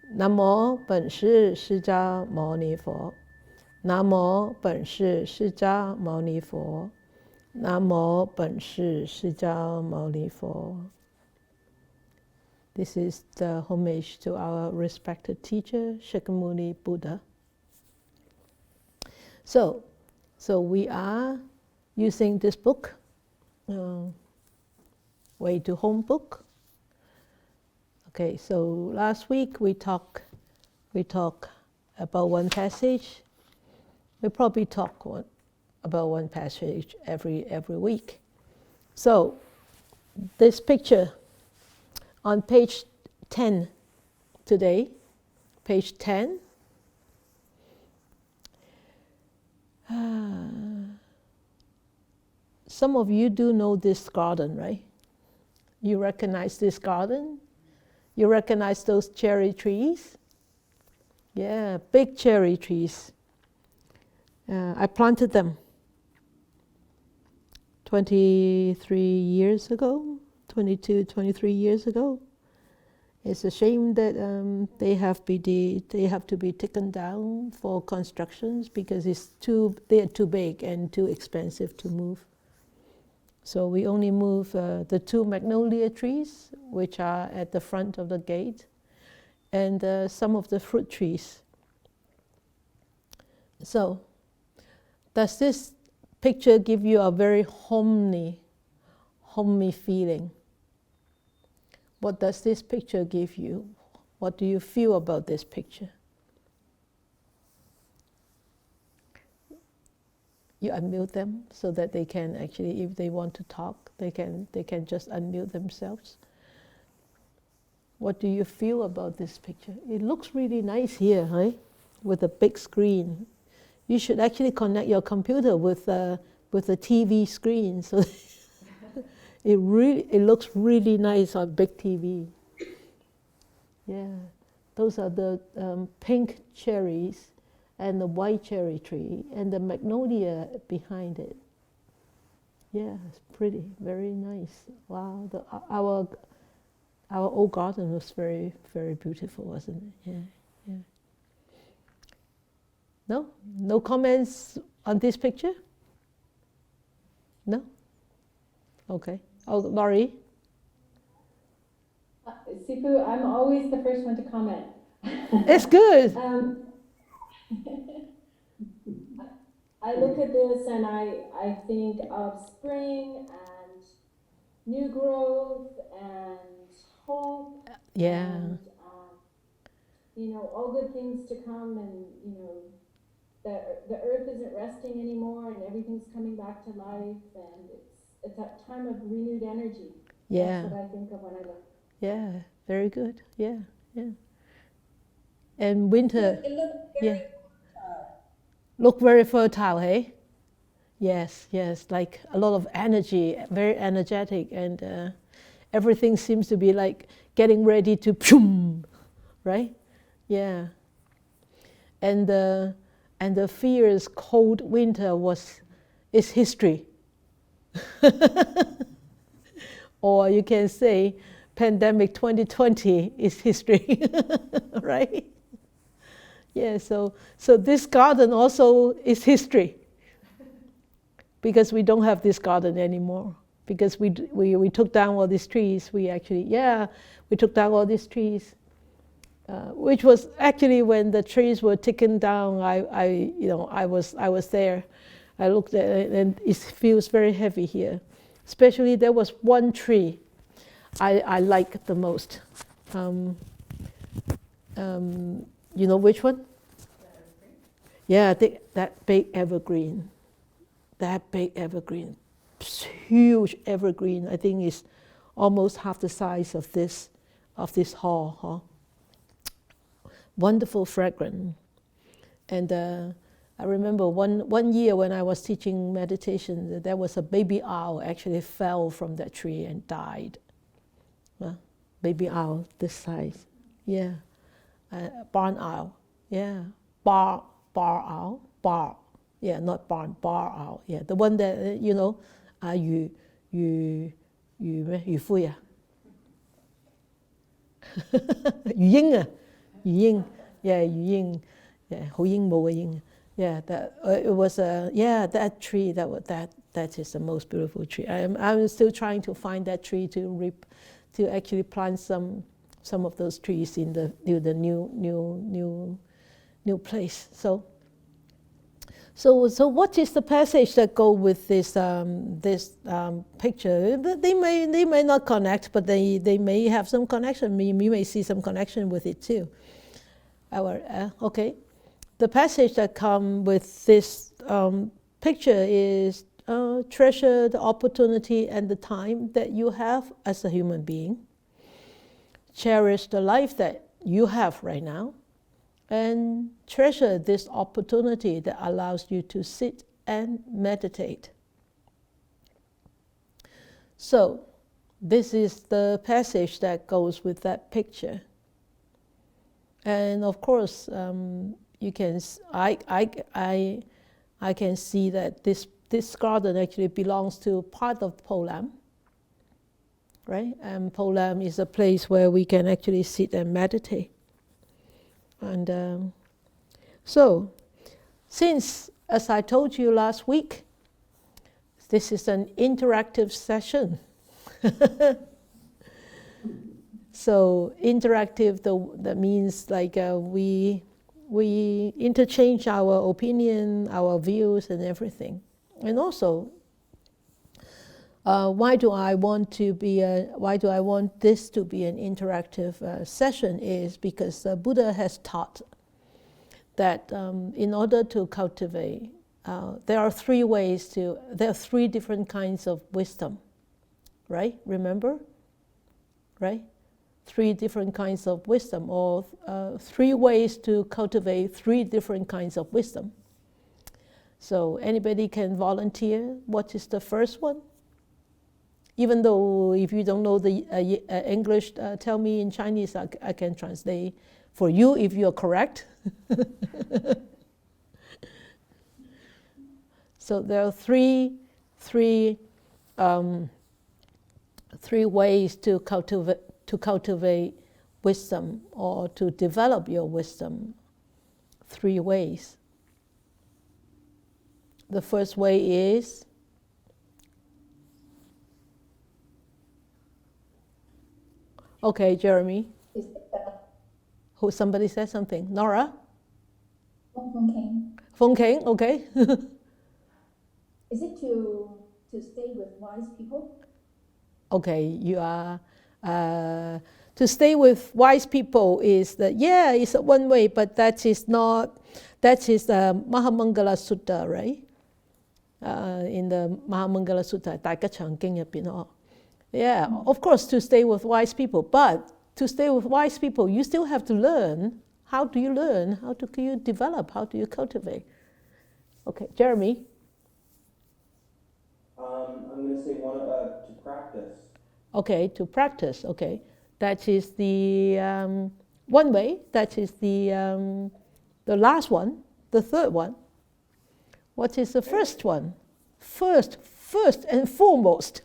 南无本师释迦牟尼佛。南无本师释迦牟尼佛。南无本师释迦牟尼佛。This is the homage to our respected teacher, Shakyamuni Buddha. So we are using this book, Way to Home book. Okay, so last week we talked about one passage. We probably talk about one passage every week. So this picture on page 10 today, page 10. Some of you do know this garden, right? You recognize this garden? You recognize those cherry trees? Yeah, big cherry trees. I planted them 23 years ago, 22, 23 years ago. It's a shame that they have to be taken down for constructions because they are too big and too expensive to move. So we only move the two magnolia trees, which are at the front of the gate, and some of the fruit trees. So, does this picture give you a very homey feeling? What does this picture give you? What do you feel about this picture? You unmute them so that they can actually, if they want to talk, they can just unmute themselves. What do you feel about this picture? It looks really nice here, right? With a big screen. You should actually connect your computer with a TV screen, so it looks really nice on big TV. Yeah, those are the pink cherries and the white cherry tree and the magnolia behind it. Yeah, it's pretty, very nice. Wow, our old garden was very, very beautiful, wasn't it? Yeah. No comments on this picture? No? Okay. Oh, Laurie? Sifu, I'm always the first one to comment. It's good. I look at this and I think of spring and new growth and hope. Yeah. And, all good things to come, and, the earth isn't resting anymore and everything's coming back to life, and it's that time of renewed energy. Yeah. That's what I think of when I look. Yeah, very good. Yeah. And winter. It looks very fertile. Look very fertile, hey? Yes, like a lot of energy, very energetic, and everything seems to be like getting ready to boom, right? Yeah. And the fierce cold winter is history. Or you can say pandemic 2020 is history, right? Yeah, so this garden also is history. Because we don't have this garden anymore. Because we took down all these trees. We took down all these trees. Which was actually when the trees were taken down. I was there. I looked at it, and it feels very heavy here. Especially there was one tree I liked the most. You know which one? Yeah, I think that big evergreen. That big evergreen, huge evergreen. I think is almost half the size of this hall. Huh? Wonderful fragrance. And I remember one year when I was teaching meditation, there was a baby owl actually fell from that tree and died. Baby owl this size. Yeah. Barn owl. Yeah. Bar owl. Bar. Yeah, not barn, bar owl. Yeah, the one that, yu fui à? Yu ying à? Ying, yeah, Ying, yeah, Hu Ying Mo Ying, yeah. That it was that tree. That is the most beautiful tree. I'm still trying to find that tree to actually plant some of those trees in the new place. So what is the passage that go with this picture? They may not connect, but they may have some connection. You may see some connection with it too. Okay, the passage that come with this picture is treasure the opportunity and the time that you have as a human being. Cherish the life that you have right now. And treasure this opportunity that allows you to sit and meditate. So, this is the passage that goes with that picture. And of course, you can. I can see that this garden actually belongs to part of Polam, right? And Polam is a place where we can actually sit and meditate. And so, since, as I told you last week, this is an interactive session. So interactive, that means like we interchange our opinion, our views, and everything. And also, why do I want this to be an interactive session is because Buddha has taught that in order to cultivate, there are three different kinds of wisdom, right? Remember? Right? 3 different kinds of wisdom, or 3 ways to cultivate 3 different kinds of wisdom. So anybody can volunteer. What is the first one? Even though if you don't know the English, tell me in Chinese, I can translate for you if you're correct. So there are three ways to cultivate wisdom, or to develop your wisdom. 3 ways. The first way is okay, Jeremy. Who? Somebody said something. Nora? Feng Keng, okay. Is it to stay with wise people? Okay, you are... to stay with wise people is that, it's one way, but that is Mahamangala Sutta, right? In the Mahamangala Sutta, Daikachang King入邊. Yeah, of course, to stay with wise people, but to stay with wise people, you still have to learn. How do you learn? How do you develop? How do you cultivate? Okay, Jeremy? I'm going to say one about to practice. Okay, to practice, okay. That is the one way. That is the last one, the third one. What is the first one? First and foremost,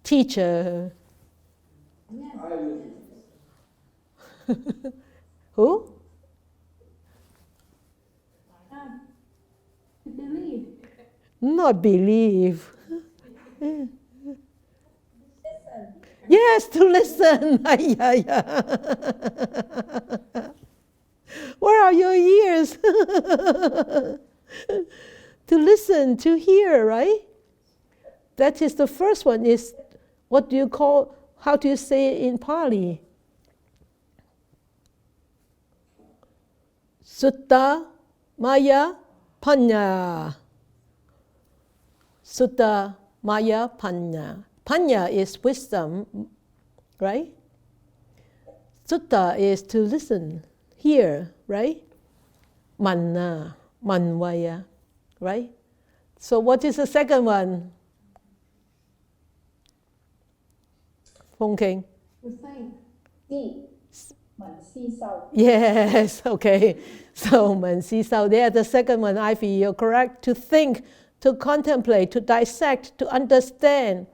teacher. Who? To believe. Not believe. Yes, to listen. Where are your ears? To listen, to hear, right? That is the first one. Is what do you call? How do you say it in Pali? Sutta Maya Panya. Sutta Maya Panya. Panya is wisdom, right? Sutta is to listen, hear, right? Manna, manvaya, right? So what is the second one? Feng Keng? To think. See. Yes, okay. So, there, the second one, Ivy, you're correct. To think, to contemplate, to dissect, to understand,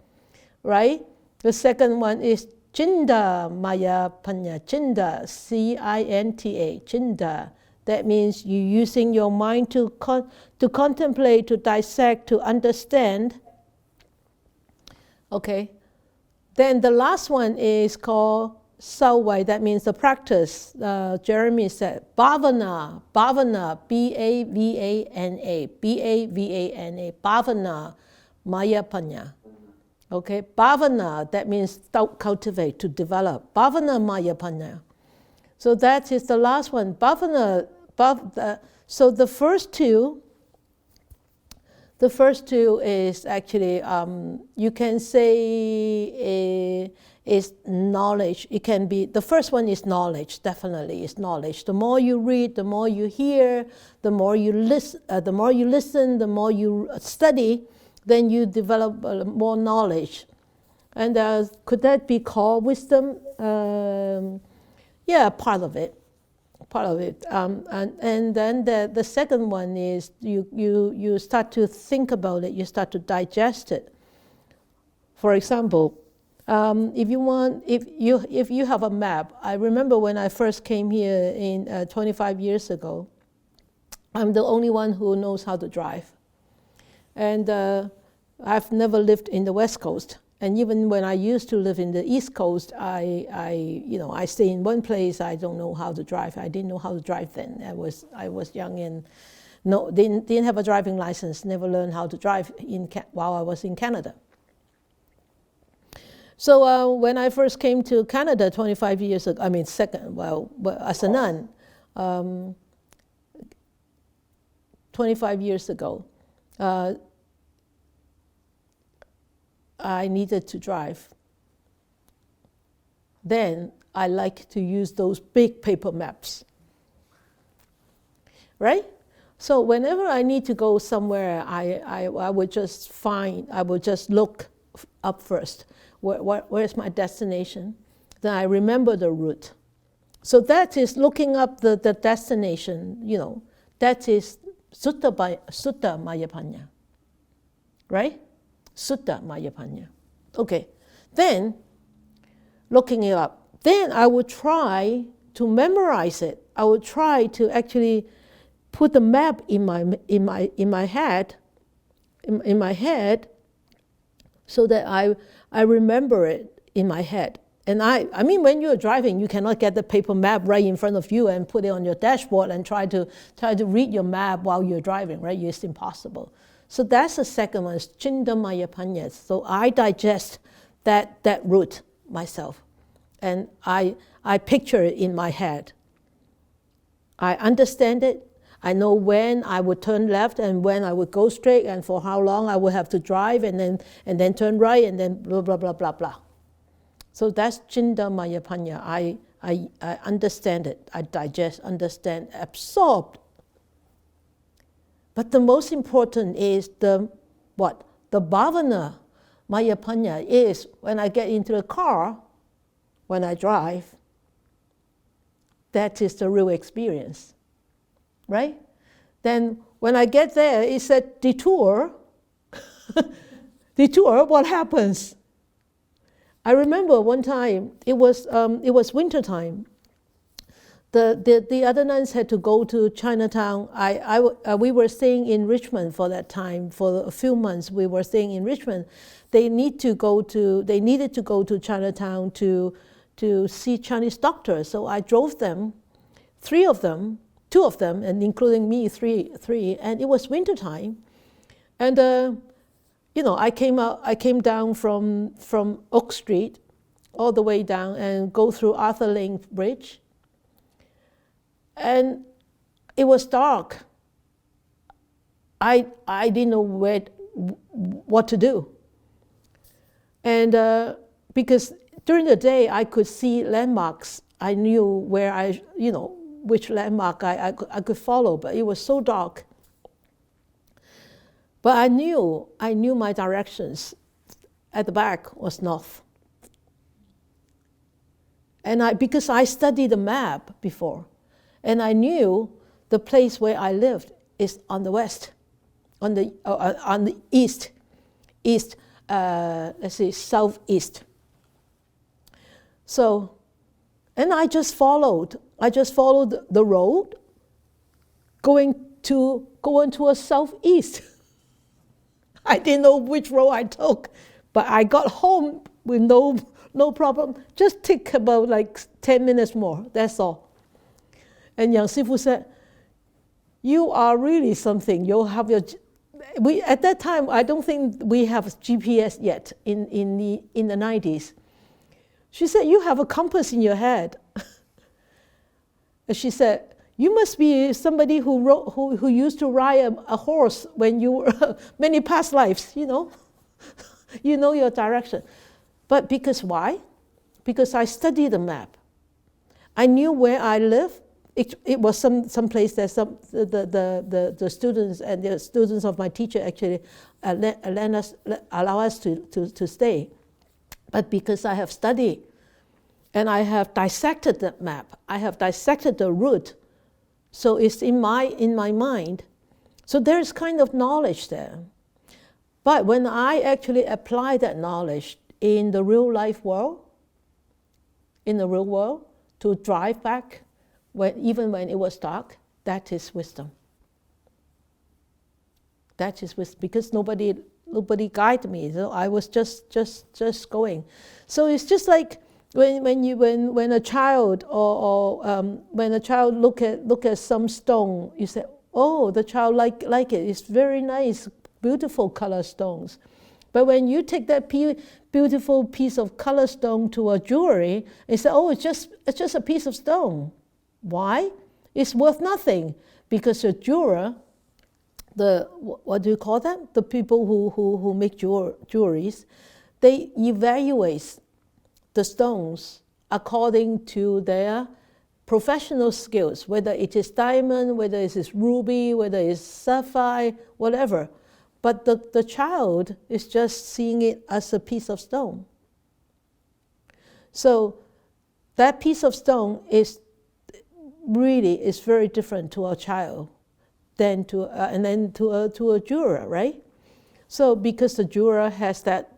right? The second one is Cinta Maya Panya. Cinta, C-I-N-T-A, Cinta. That means you're using your mind to contemplate, to dissect, to understand. Okay. Then the last one is called Sauwai. That means the practice. Jeremy said Bhavana, Bhavana, B-A-V-A-N-A, B-A-V-A-N-A, Bhavana Maya Panya. Okay, Bhavana, that means cultivate, to develop. Bhavana Maya Panya. So that is the last one. Bhavana, so the first two is actually, you can say is knowledge. It can be, the first one is knowledge, definitely is knowledge. The more you read, the more you hear, the more you listen, the more you study, then you develop more knowledge. And could that be called wisdom? Yeah, part of it. And then the second one is you start to think about it, you start to digest it. For example, if you have a map, I remember when I first came here in 25 years ago, I'm the only one who knows how to drive. And I've never lived in the West Coast. And even when I used to live in the East Coast, I stay in one place. I don't know how to drive. I didn't know how to drive then. I was young and didn't have a driving license. Never learned how to drive while I was in Canada. So when I first came to Canada 25 years ago, as a nun, 25 years ago, I needed to drive. Then I like to use those big paper maps, right? So whenever I need to go somewhere, I would just look up first. Where's my destination? Then I remember the route. So that is looking up the destination, that is Sutta Mayapanya, right? Sutta Mayapanya. Okay, then looking it up. Then I would try to memorize it. I would try to actually put the map in my head, so that I remember it in my head. And I mean, when you're driving, you cannot get the paper map right in front of you and put it on your dashboard and try to read your map while you're driving, right? It's impossible. So that's the second one, Cinta Maya Panya. So I digest that route myself. And I picture it in my head. I understand it. I know when I would turn left and when I would go straight and for how long I would have to drive and then turn right and then blah, blah, blah, blah, blah. So that's Cinta Maya Panya. I understand it. I digest, understand, absorb. But the most important is the bhavana Maya Panya is when I get into the car, when I drive, that is the real experience, right? Then when I get there, it's a detour. Detour, what happens? I remember one time, it was winter time. The other nuns had to go to Chinatown. We were staying in Richmond for that time. For a few months, we were staying in Richmond. They needed to go to Chinatown to see Chinese doctors. So I drove them, two of them, and including me, three. And it was winter time, and I came down from Oak Street, all the way down, and go through Arthur Lane Bridge. And it was dark. I didn't know what to do. And because during the day I could see landmarks. I knew where which landmark I could follow, but it was so dark. But I knew my directions. At the back was north. And because I studied the map before. And I knew the place where I lived is on the west, on the east, southeast. So, and I just followed the road going to a southeast. I didn't know which road I took, but I got home with no problem. Just take about like 10 minutes more, that's all. And Yang Sifu said, you are really something. You'll have your... at that time, I don't think we have GPS yet in the 90s. She said, you have a compass in your head. And she said, you must be somebody who used to ride a horse when you were many past lives, you know. You know your direction. But because why? Because I studied the map. I knew where I live. It was some place that the students and the students of my teacher actually allow us to stay. But because I have studied and I have dissected the map, I have dissected the route, so it's in my mind. So there's kind of knowledge there. But when I actually apply that knowledge in the real life world, to drive back, even when it was dark, that is wisdom. That is wisdom, because nobody guided me. So I was just going. So it's just like when a child when a child look at some stone, you say, oh, the child like it. It's very nice, beautiful color stones. But when you take that beautiful piece of color stone to a jewelry, and say, oh, it's just a piece of stone. Why? It's worth nothing, because the jeweler, what do you call them? The people who make jewelries, they evaluate the stones according to their professional skills, whether it is diamond, whether it is ruby, whether it's sapphire, whatever. But the child is just seeing it as a piece of stone. So that piece of stone is very different to a child than to a jeweler, right? So because the jeweler has that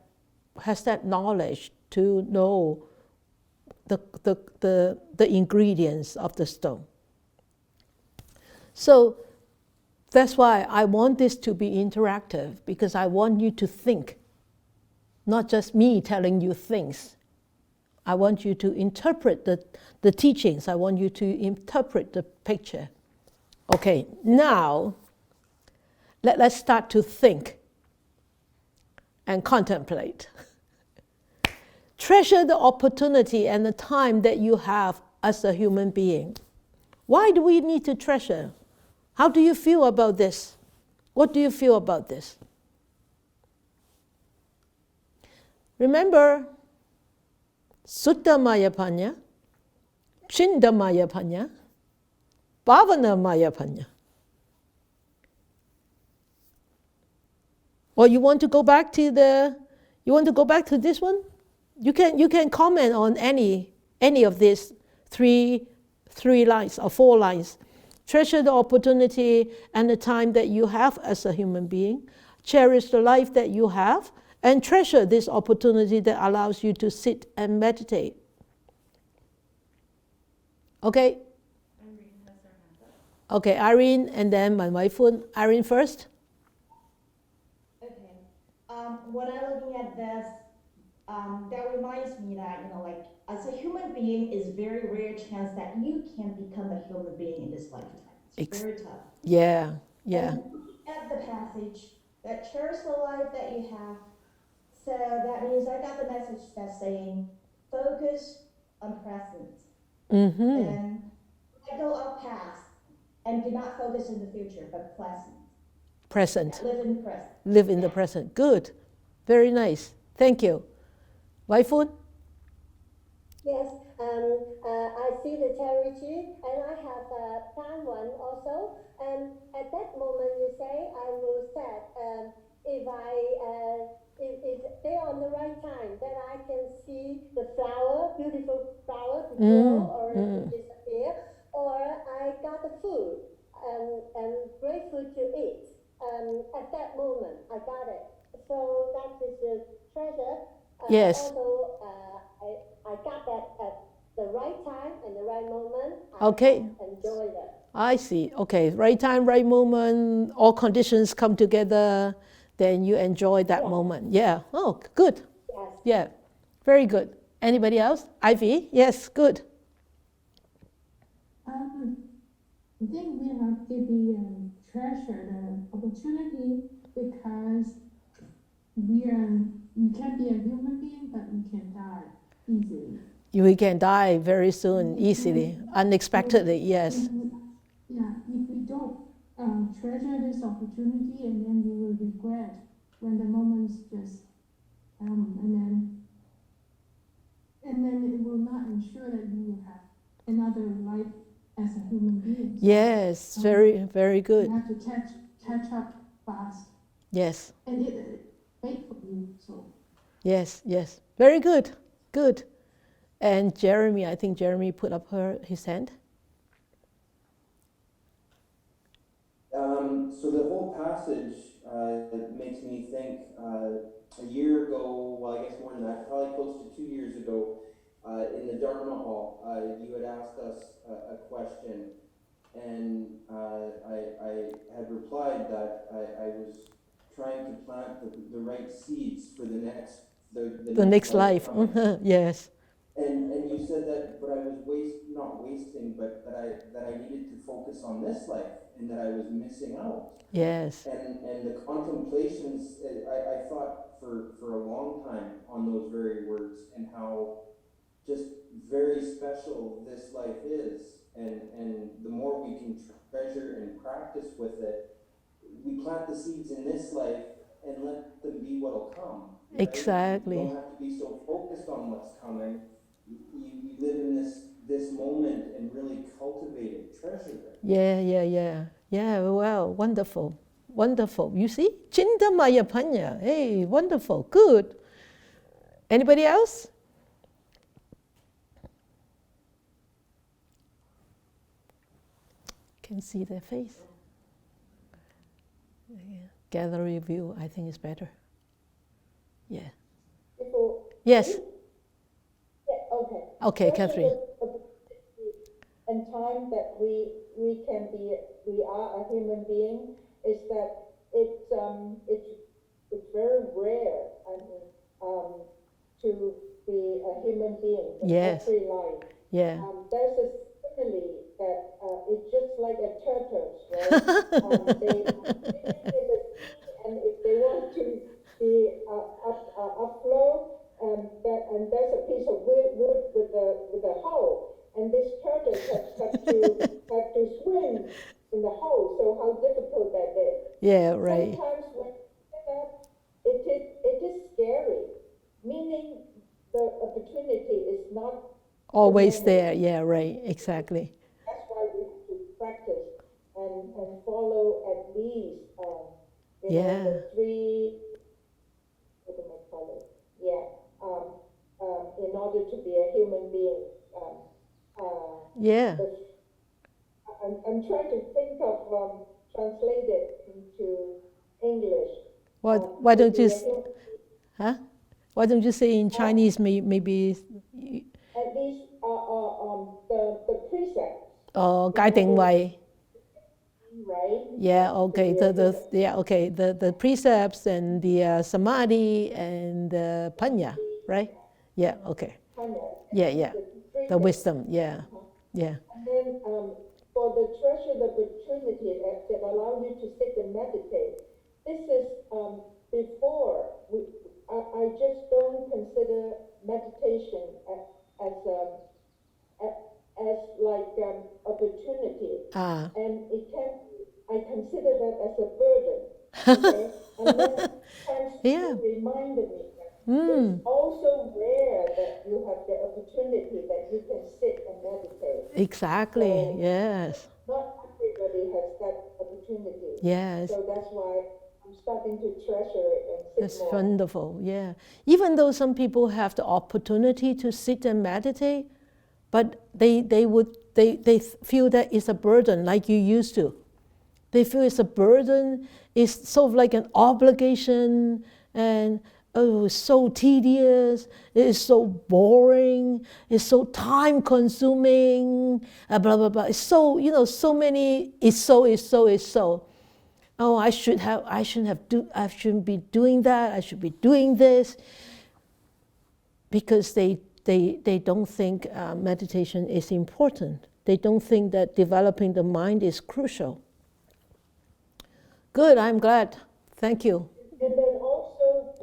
knowledge to know the ingredients of the stone. So that's why I want this to be interactive, because I want you to think, not just me telling you things. I want you to interpret the teachings. I want you to interpret the picture. Okay, now let's start to think and contemplate. Treasure the opportunity and the time that you have as a human being. Why do we need to treasure? How do you feel about this? What do you feel about this? Remember, Sutta Maya Panya, Chinda Maya Panya, Bhavana Maya Panya. Or you want to go back to this one? You can comment on any of these three lines or 4 lines. Treasure the opportunity and the time that you have as a human being. Cherish the life that you have, and treasure this opportunity that allows you to sit and meditate. Okay? Irene has her hand up. Okay, Irene, and then my wife. Irene first. Okay. When I'm looking at this, that reminds me that, like, as a human being, it's very rare chance that you can become a human being in this lifetime. It's very tough. Yeah. And at the passage, that cherish the life that you have. So that means I got the message that's saying, focus on present. Mm-hmm. And let go of past, and do not focus in the future, but Present. Live in the present. Live in the present. Good. Very nice. Thank you. Waifun? Yes, I see the charity, and I have planned one also. And at that moment, you say, I will set, if they're on the right time, then I can see the flower, beautiful flower to grow or to disappear, or I got the food and great food to eat. At that moment, I got it. So that is a treasure. Yes. Also, I got that right time and the right moment, Okay. I enjoy that. I see. Okay, right time, right moment, all conditions come together, then you enjoy that moment. Yeah. Oh, good. Yes. Yeah, very good. Anybody else? Ivy? Yes, good. I think we have to be treasure the opportunity because we can be a human being, but we can die easily. We can die very soon, easily, unexpectedly, yes. If we don't treasure this opportunity, and then we will regret when the moments just come, and then it will not ensure that you will have another life as a human being. So, Yes, very, very good. you have to catch up fast. Yes. And it wait for you, so. Yes, yes. Very good, good. And Jeremy, I think Jeremy put up his hand. So the whole passage makes me think a year ago, well, I guess more than that, probably close to 2 years ago, in the Dharma hall, you had asked us a question, and I had replied that I was trying to plant the right seeds for the next life. Yes. And you said that, but I was not wasting, but that I needed to focus on this life, and that I was missing out. Yes. And the contemplations, I thought for a long time on those very words, and how just very special this life is, and the more we can treasure and practice with it, we plant the seeds in this life and let them be what'll come. Right? Exactly. You don't have to be so focused on what's coming. You live in this moment and really cultivate it, treasure it. Yeah, well, wonderful, wonderful. You see? Chindamaya Panya. Hey, wonderful, good. Anybody else? Can see their face. Gallery view, I think is better. Yeah. Before, Yes. yeah, okay. Okay, Catherine. And time that we are a human being is that it's very rare. I mean, to be a human being in Yes. every life. Yeah. There's a simile that it's just like a turtles, right? They live in the sea, and if they want to be upflow, and there's a piece of wood with a hole, and this turtle have to swim in the hole. So how difficult that is. Yeah, right. Sometimes when it is scary, meaning the opportunity is not Always there. Yeah, right. Exactly. That's why we have to practice and follow at least the three, what do I call it? Yeah, in order to be a human being. Yeah. I'm trying to think of translate it into English. Why don't you? Huh? Why don't you say in Chinese? Maybe. At least the precepts. Oh, 界定位. Right. Yeah. Okay. The precepts and the samadhi and the panya, right? Yeah. Okay. Panya. Yeah. The wisdom. Yeah. Yeah. And then for the treasured opportunity that allow you to sit and meditate, this is before I just don't consider meditation as like opportunity, and I consider that as a burden. Okay, and then times reminded me that it's also rare that you have the opportunity that you can sit and meditate. Exactly. So yes. not everybody has that opportunity. Yes. So that's why I'm starting to treasure it and sit That's more. wonderful. Yeah. Even though some people have the opportunity to sit and meditate, but they feel that it's a burden, like you used to. They feel it's a burden. It's sort of like an obligation, and oh, it's so tedious, it is so boring, it's so time consuming, blah, blah, blah. It's so, so many, it's so. Oh, I shouldn't be doing that, I should be doing this. Because they don't think meditation is important. They don't think that developing the mind is crucial. Good, I'm glad. Thank you. And then also,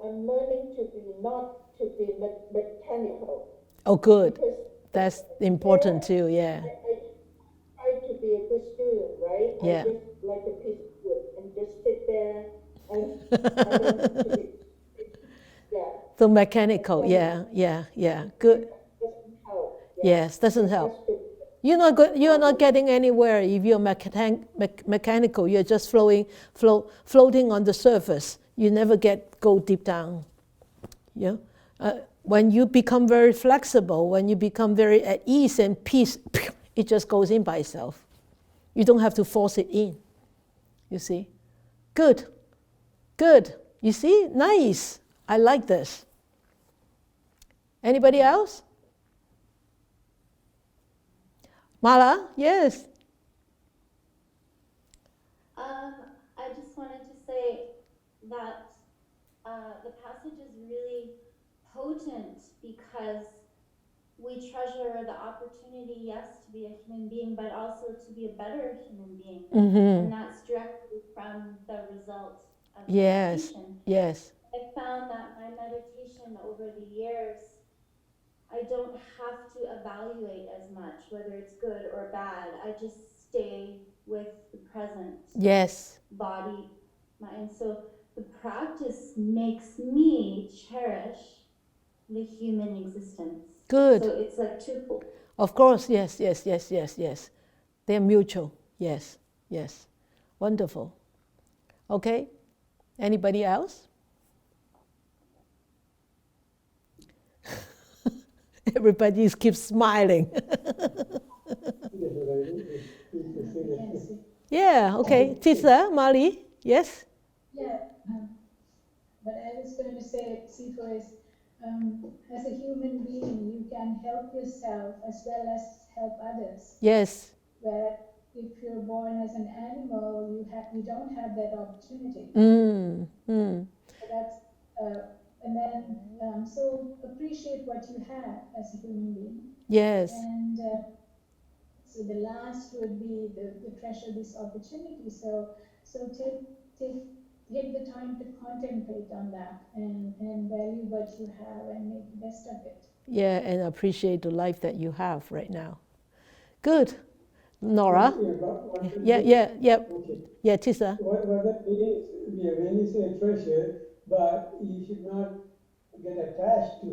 I'm learning to be not to be mechanical. Oh, good. Because That's important too, yeah. I try to be a good student, right? Yeah. I just like a piece of wood and just sit there and I don't to be, yeah. So mechanical, yeah. Good. Doesn't help. Yeah. Yes, doesn't help. You're not getting anywhere if you're mechanical. You're just floating on the surface. You never go deep down. Yeah. When you become very flexible, when you become very at ease and peace, it just goes in by itself. You don't have to force it in. You see? Good. You see? Nice. I like this. Anybody else? Mala? Yes. I just wanted to say that the passage is really potent because we treasure the opportunity, yes, to be a human being, but also to be a better human being. Mm-hmm. And that's directly from the result of Yes. meditation. Yes. I found that my meditation over the years, I don't have to evaluate as much whether it's good or bad. I just stay with the present Yes. body, mind. So the practice makes me cherish the human existence. Good. So it's like twofold. Of course, yes. They're mutual. Yes. Wonderful. Okay. Anybody else? Everybody keeps smiling. Yeah, okay. Tisa, Mali, yes? Yeah, but I was going to say, Sifu, is as a human being, you can help yourself as well as help others. Yes. Where if you're born as an animal, you don't have that opportunity. So that's and then so appreciate what you have as a human being. Yes. And so the last would be the treasure this opportunity. So take the time to contemplate on that and value what you have and make the best of it. Yeah, and appreciate the life that you have right now. Good. Nora? Yeah. Okay. Yeah, Tisa. What that means, when you say treasure, but you should not get attached to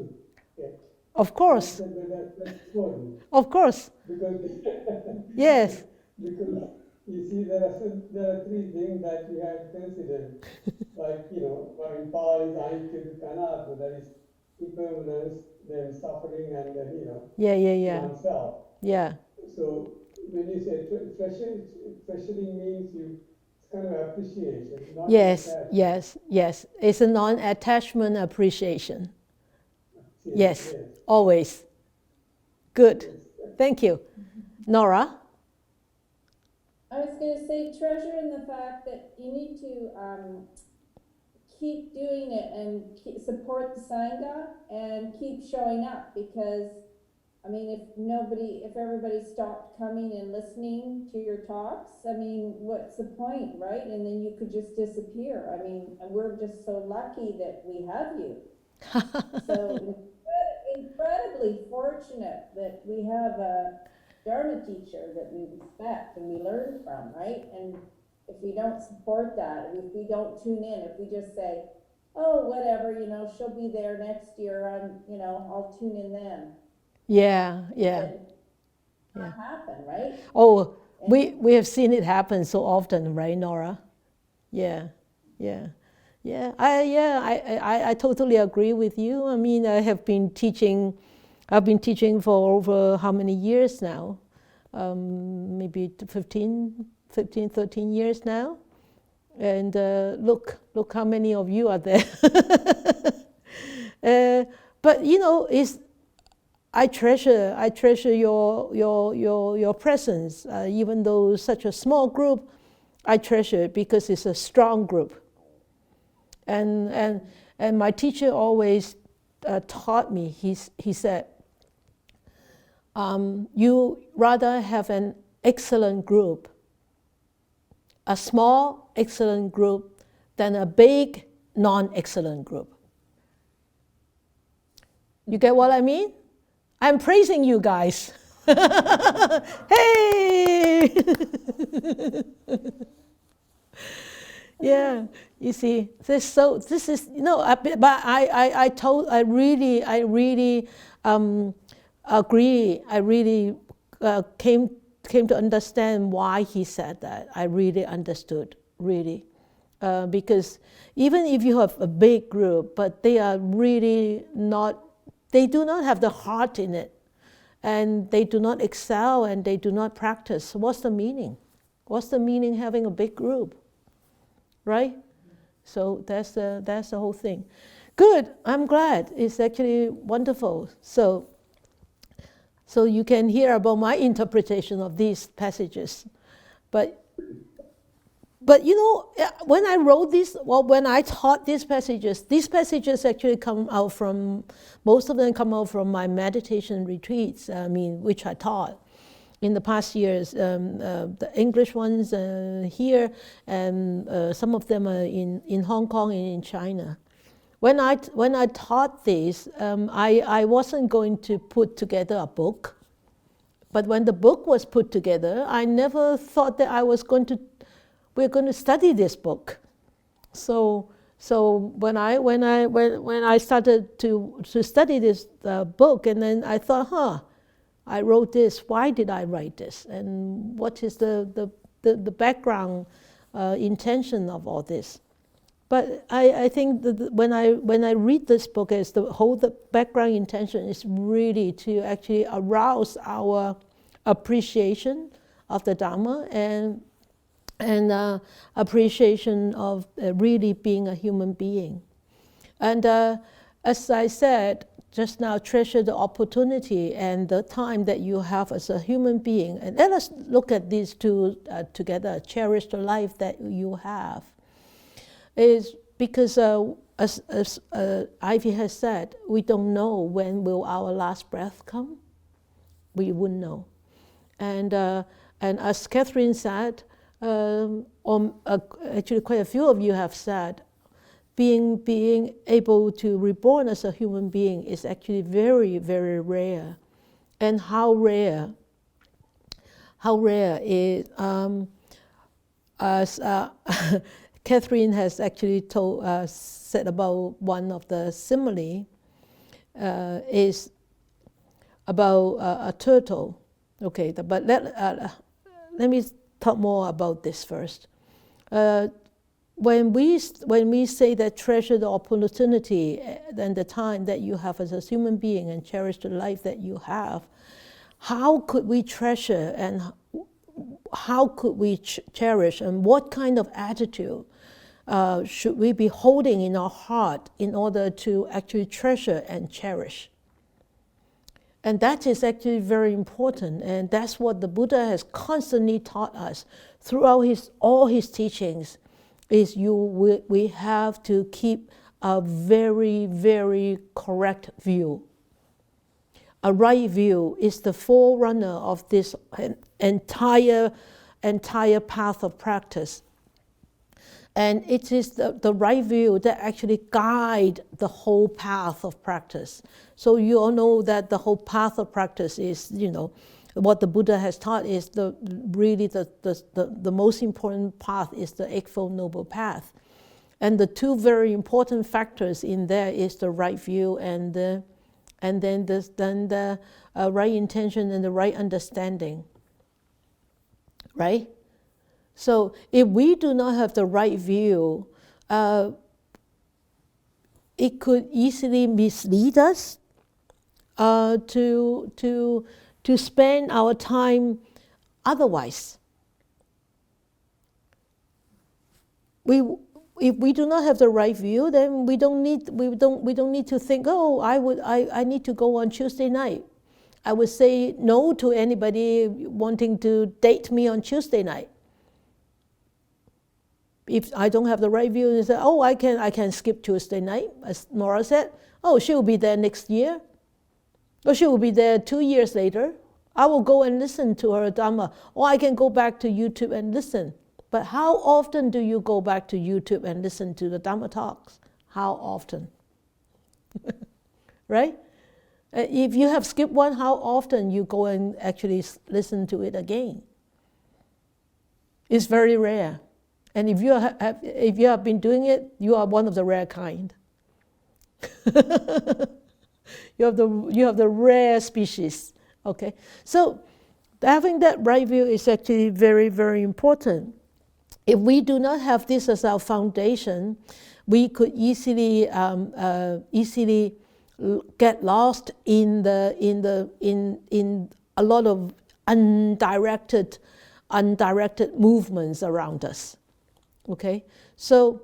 it. Of course. That's important. Of course. Because yes. Because you see, there are three things that you have to consider. Like, in Pali is Anicca, Anatma, that is impermanence, then suffering, and then, Yeah. oneself. Yeah. So when you say treasuring means it's kind of appreciation, not attachment. Yes. It's a non-attachment appreciation. Yes. Always. Good. Yes. Thank you. Nora? I was going to say, treasure in the fact that you need to keep doing it and support the Sangha and keep showing up, because I mean, if everybody stopped coming and listening to your talks, I mean, what's the point, right? And then you could just disappear. I mean, and we're just so lucky that we have you. So incredibly fortunate that we have a Dharma teacher that we respect and we learn from, right? And if we don't support that, if we don't tune in, if we just say, oh, whatever, she'll be there next year, I'll tune in then. Yeah. Not happen, right? Oh, we have seen it happen so often, right, Nora? Yeah. I totally agree with you. I mean, I've been teaching for over how many years now? Maybe 13 years now. And look how many of you are there. But you know, I treasure your presence, even though such a small group. I treasure it because it's a strong group. And my teacher always taught me. He said, you rather have an excellent group, a small excellent group, than a big non-excellent group. You get what I mean? I'm praising you guys. Hey! Yeah, you see, this is, you know, but I really agree. I really came to understand why he said that. I really understood, really. Because even if you have a big group, but they are really not, they do not have the heart in it, and they do not excel, and they do not practice. What's the meaning? What's the meaning having a big group? Right? So that's the whole thing. Good, I'm glad. It's actually wonderful. So you can hear about my interpretation of these passages. But you know, when I wrote this, when I taught these passages actually come out from, most of them come out from my meditation retreats, which I taught in the past years. The English ones here, and some of them are in Hong Kong and in China. When I taught this, I wasn't going to put together a book. But when the book was put together, I never thought that we're going to study this book. So when I started to study this book, and then I thought, I wrote this. Why did I write this? And what is the background intention of all this? But I think that when I read this book, as the background intention is really to actually arouse our appreciation of the Dhamma and appreciation of really being a human being. And as I said just now, treasure the opportunity and the time that you have as a human being. And let us look at these two together. Cherish the life that you have. Is because, as Ivy has said, we don't know when will our last breath come. We wouldn't know. And as Catherine said, actually quite a few of you have said, being able to reborn as a human being is actually very, very rare. And how rare is, as Catherine has actually said about one of the simile, is about a turtle. Okay, but let me talk more about this first. When we say that treasure the opportunity and the time that you have as a human being and cherish the life that you have, how could we treasure and how could we cherish, and what kind of attitude should we be holding in our heart in order to actually treasure and cherish? And that is actually very important, and that's what the Buddha has constantly taught us throughout all his teachings. We have to keep a very, very correct view. A right view is the forerunner of this entire path of practice. And it is the right view that actually guides the whole path of practice. So you all know that the whole path of practice is, what the Buddha has taught is the most important path is the Eightfold Noble Path. And the two very important factors in there is the right view and then the right intention and the right understanding. Right? So if we do not have the right view, it could easily mislead us to spend our time otherwise. if we do not have the right view, then we don't need to think, oh, I need to go on Tuesday night. I would say no to anybody wanting to date me on Tuesday night. If I don't have the right view, and say, oh, I can skip Tuesday night, as Nora said. Oh, she will be there next year. Or she will be there 2 years later. I will go and listen to her Dhamma. Or I can go back to YouTube and listen. But how often do you go back to YouTube and listen to the Dhamma talks? How often? Right? If you have skipped one, how often you go and actually listen to it again? It's very rare. And if you have been doing it, you are one of the rare kind. You have the rare species. Okay, so having that right view is actually very, very important. If we do not have this as our foundation, we could easily get lost in a lot of undirected movements around us. Okay, so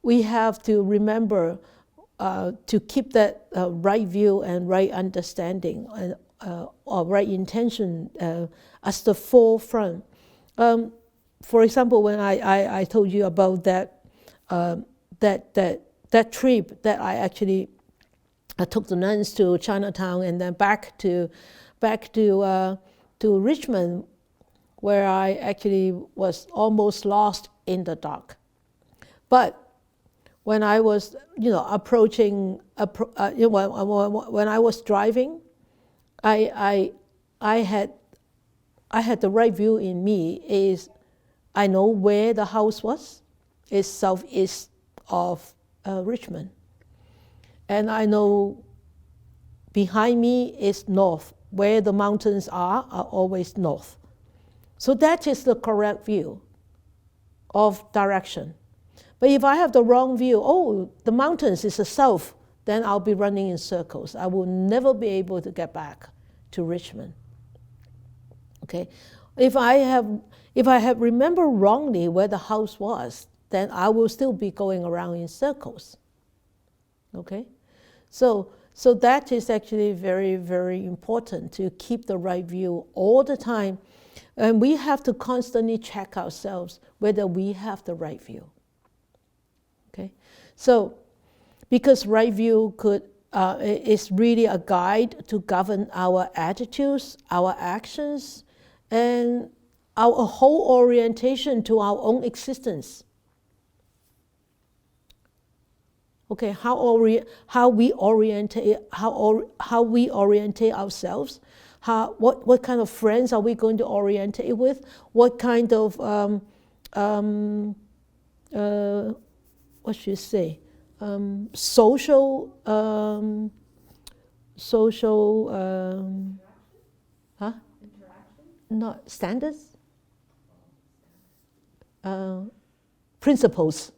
we have to remember to keep that right view and right understanding or right intention as the forefront. For example, when I told you about that trip that I took the nuns to Chinatown and then back to Richmond, where I actually was almost lost in the dark. But when I was, approaching, when I was driving, I had the right view in me. Is I know where the house was. It's southeast of Richmond, and I know behind me is north. Where the mountains are always north. So that is the correct view of direction. But if I have the wrong view, oh, the mountains is the south, then I'll be running in circles. I will never be able to get back to Richmond. Okay, if I have remembered wrongly where the house was, then I will still be going around in circles. Okay, so that is actually very, very important to keep the right view all the time, and we have to constantly check ourselves whether we have the right view. Okay, so because right view is really a guide to govern our attitudes, our actions, and our whole orientation to our own existence. Okay, how we orientate ourselves, what kind of friends are we going to orientate with, what kind of what should you say, social not standards, principles,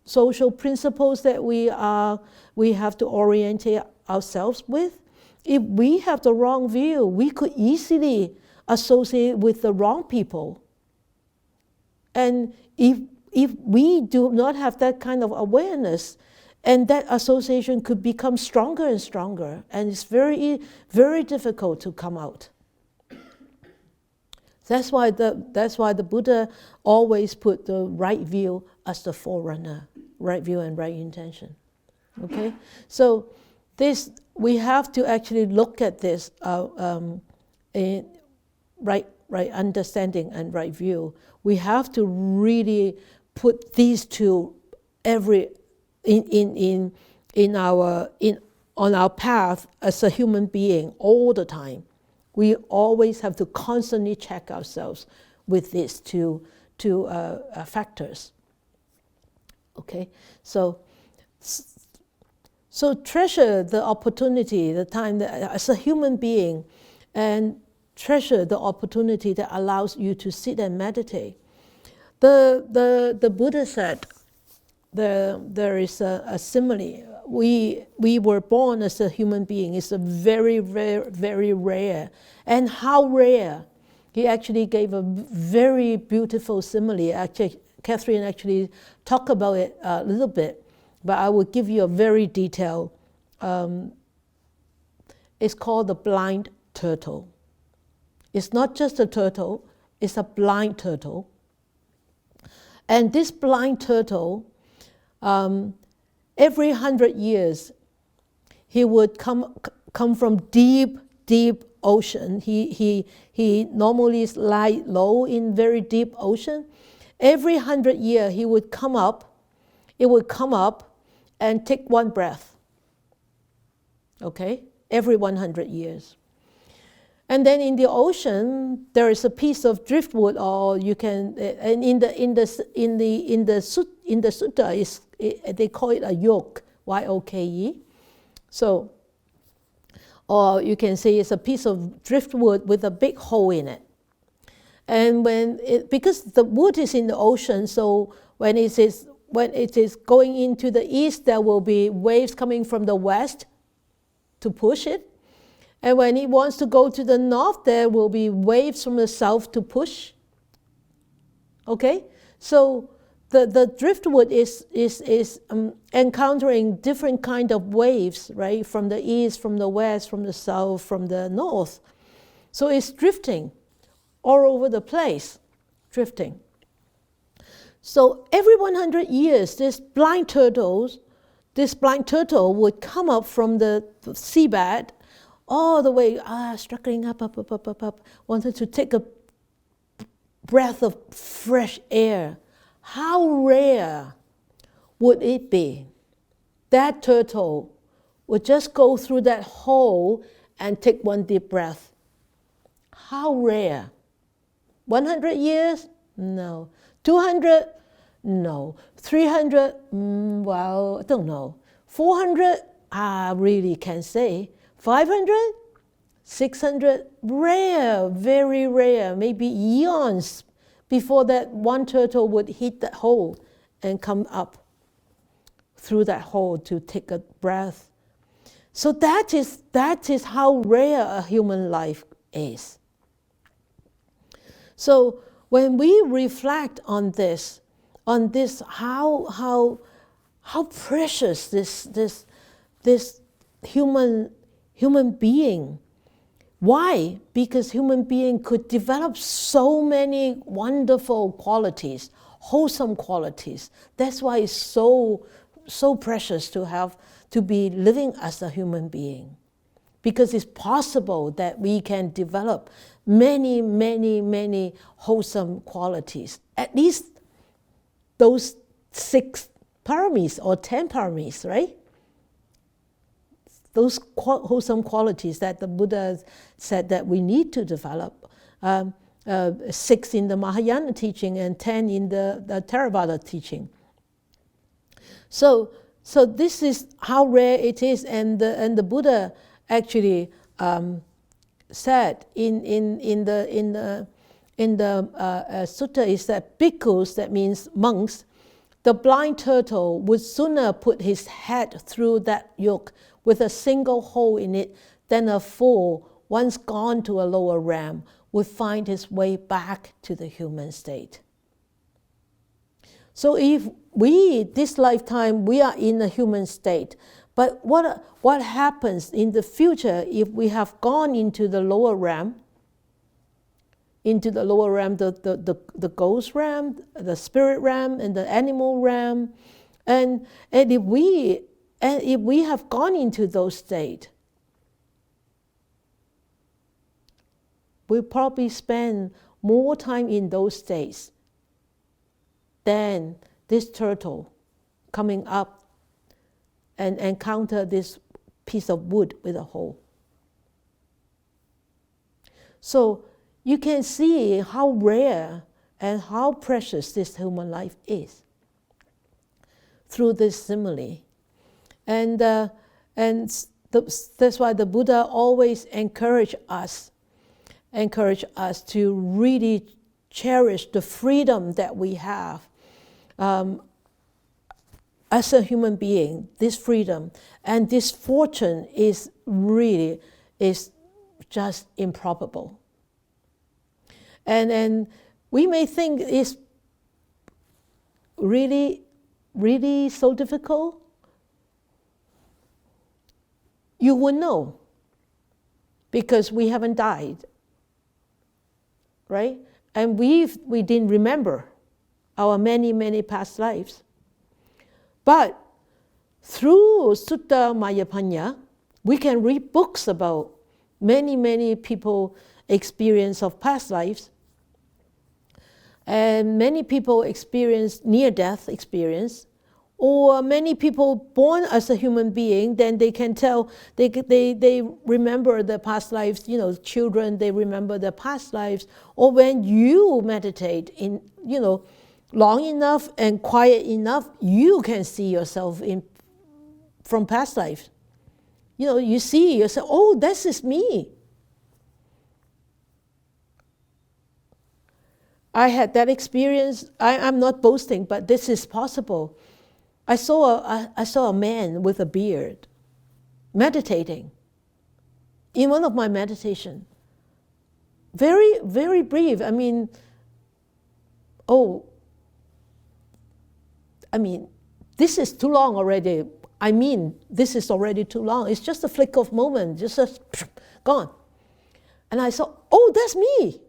social principles that we have to orientate ourselves with. If we have the wrong view, we could easily associate with the wrong people. And if we do not have that kind of awareness, and that association could become stronger and stronger, and it's very, very difficult to come out. That's why the Buddha always put the right view as the forerunner, right view and right intention. Okay, so this we have to actually look at this in right understanding and right view. We have to really put these two on our path as a human being all the time. We always have to constantly check ourselves with these two factors. Okay, so treasure the opportunity, the time that, as a human being, and treasure the opportunity that allows you to sit and meditate. The Buddha said there is a simile. We were born as a human being. It's a very, very, very rare. And how rare he actually gave a very beautiful simile. Actually, Catherine actually talked about it a little bit, but I will give you a very detailed. It's called the blind turtle. It's not just a turtle, it's a blind turtle. And this blind turtle, every 100 years, he would come from deep, deep ocean. He normally lie low in very deep ocean. Every 100 years, he would come up. It would come up and take one breath. Okay, every 100 years. And then in the ocean, there is a piece of driftwood, or you can, and in the sutta, they call it a yoke, Y-O-K-E. So, or you can say it's a piece of driftwood with a big hole in it. And because the wood is in the ocean, so when it is going into the east, there will be waves coming from the west to push it. And when it wants to go to the north, there will be waves from the south to push. Okay? So the driftwood is encountering different kind of waves, right? From the east, from the west, from the south, from the north. So it's drifting all over the place, drifting. So every 100 years, this blind turtle would come up from the seabed all the way, struggling up, wanted to take a breath of fresh air. How rare would it be? That turtle would just go through that hole and take one deep breath. How rare? 100 years? No. 200? No. 300? Well, I don't know. 400? I really can't say. 500? 600? Rare, very rare, maybe eons before that one turtle would hit that hole and come up through that hole to take a breath. So that is how rare a human life is. So when we reflect on this, how precious this human being. Why? Because human being could develop so many wonderful qualities, wholesome qualities. That's why it's so precious to be living as a human being. Because it's possible that we can develop many, many, many wholesome qualities. At least those 6 paramis or 10 paramis, right? Those wholesome qualities that the Buddha said that we need to develop. 6 in the Mahayana teaching and 10 in the Theravada teaching. So this is how rare it is, and the Buddha actually said in the sutta is that bhikkhus, that means monks, the blind turtle would sooner put his head through that yoke with a single hole in it than a fool, once gone to a lower realm, would find his way back to the human state. So if this lifetime, we are in a human state, but what happens in the future if we have gone into the lower realm, the ghost realm, the spirit realm, and the animal realm, and if we have gone into those states, we'll probably spend more time in those states than this turtle coming up and encounter this piece of wood with a hole. So you can see how rare and how precious this human life is through this simile. And that's why the Buddha always encourage us to really cherish the freedom that we have as a human being. This freedom and this fortune is just improbable. And we may think it's really, really so difficult. You will know, because we haven't died, right? And we didn't remember our many, many past lives. But through Sutta Mayapanya, we can read books about many, many people experience of past lives. And many people experience near-death experience, or many people born as a human being, then they can tell, they remember their past lives, children, they remember their past lives. Or when you meditate in, long enough and quiet enough, you can see yourself from past lives. You see yourself, oh, this is me. I had that experience. I'm not boasting, but this is possible. I saw a man with a beard meditating in one of my meditation. Very, very brief. This is too long already. This is already too long. It's just a flick of moment, just gone. And I saw, oh, that's me.